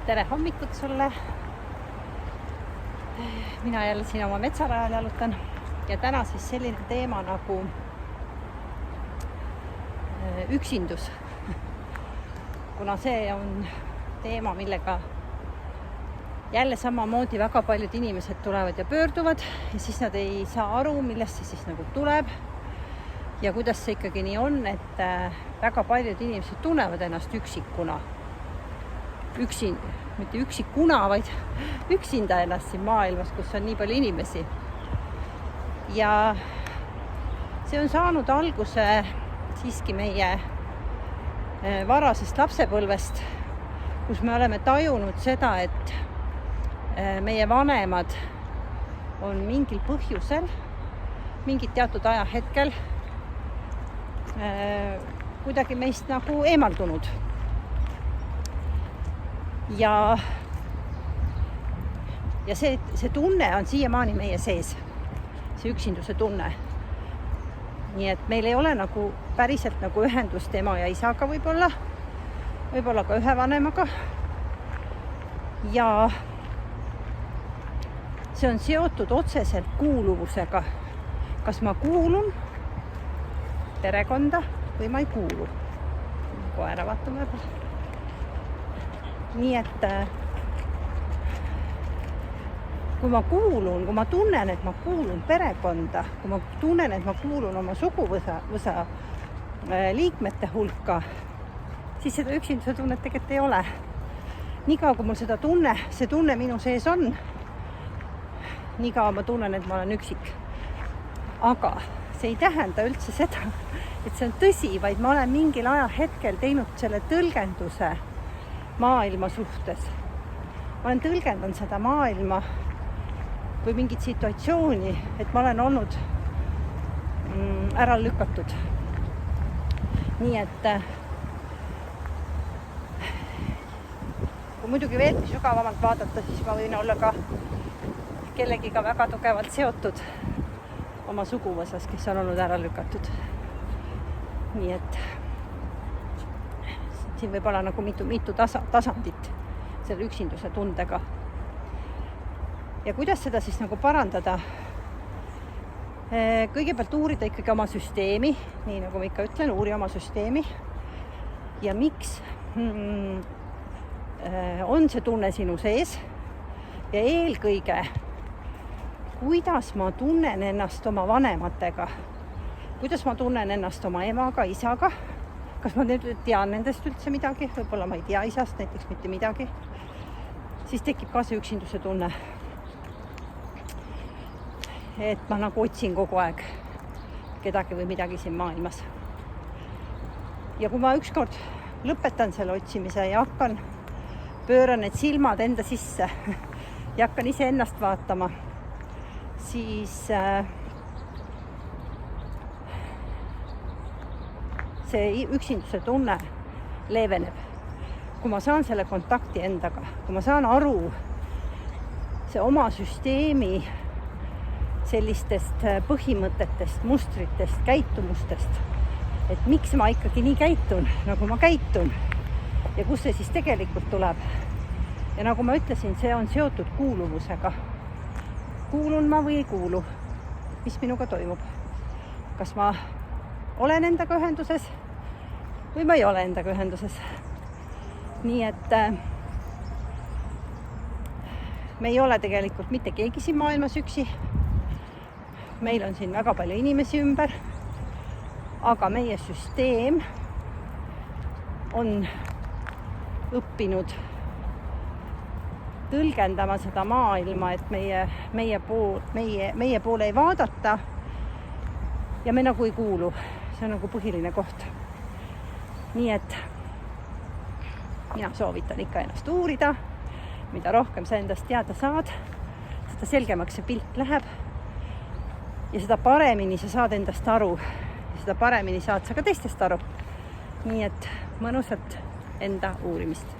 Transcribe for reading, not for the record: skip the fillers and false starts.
Tere hommikut sulle! Mina jälle siin oma metsarajal jalutan ja täna siis selline teema nagu üksindus. Kuna see on teema, millega jälle samamoodi väga paljud inimesed tulevad ja pöörduvad ja siis nad ei saa aru, millest see siis nagu tuleb ja kuidas see ikkagi nii on, et väga paljud inimesed tunnevad ennast üksikuna. Mitte üksikuna, vaid üksinda ennast siin maailmas, kus on nii palju inimesi. Ja see on saanud alguse siiski meie varasest lapsepõlvest, kus me oleme tajunud seda, et meie vanemad on mingil põhjusel, mingit teatud ajahetkel kuidagi meist nagu eemaldunud. Ja see tunne on siiamaani meie sees, see üksinduse tunne. Nii et meil ei ole nagu päriselt nagu ühendust ema ja isaga võib-olla ka ühe vanemaga. Ja see on seotud otseselt kuuluvusega. Kas ma kuulun perekonda või ma ei kuulu? Koera vaatame. Nii et kui ma tunnen, et ma kuulun perekonda, kui ma tunnen, et ma kuulun oma suguvõsa liikmete hulka, siis seda üksinduse tunnet tegelikult ei ole. Niikaua kui mul see tunne minu sees on, niikaua ma tunnen, et ma olen üksik. Aga see ei tähenda üldse seda, et see on tõsi, vaid ma olen mingil ajahetkel teinud selle tõlgenduse maailma suhtes. Ma olen tõlgendanud seda maailma või mingit situatsiooni, et ma olen olnud ära lükatud. Nii et kui muidugi veel sügavamalt vaadata, siis ma võin olla ka kellegiga väga tugevalt seotud oma suguvõsas, kes on olnud ära lükatud. Nii et siin võib olla nagu mitu tasandit selle üksinduse tundega. Ja kuidas seda siis nagu parandada? Kõigepealt uurida ikkagi oma süsteemi, nii nagu ma ikka ütlen, uuri oma süsteemi. Ja miks on see tunne sinu sees? Ja eelkõige, kuidas ma tunnen ennast oma vanematega? Kuidas ma tunnen ennast oma emaga, isaga? Kas ma tean nendest üldse midagi? Võib-olla ma ei tea isast näiteks mitte midagi. Siis tekib ka see üksinduse tunne. Et ma nagu otsin kogu aeg kedagi või midagi siin maailmas. Ja kui ma ükskord lõpetan selle otsimise ja pööran need silmad enda sisse ja hakkan ise ennast vaatama, siis see üksinduse tunne leeveneb. Kui ma saan selle kontakti endaga, kui ma saan aru see oma süsteemi sellistest põhimõtetest, mustritest, käitumustest, et miks ma ikkagi nii käitun, nagu ma käitun ja kus see siis tegelikult tuleb. Ja nagu ma ütlesin, see on seotud kuuluvusega. Kuulun ma või ei kuulu? Mis minuga toimub? Kas ma olen endaga ühenduses või ma ei ole endaga ühenduses. Nii et me ei ole tegelikult mitte keegi siin maailmas üksi. Meil on siin väga palju inimesi ümber, aga meie süsteem on õppinud tõlgendama seda maailma, et meie poole ei vaadata ja me nagu ei kuulu. See on nagu põhiline koht. Nii et mina soovitan ikka ennast uurida. Mida rohkem sa endast teada saad, seda selgemaks see pilt läheb. Ja seda paremini sa saad endast aru. Ja seda paremini saad sa ka teistest aru. Nii et mõnusat enda uurimist.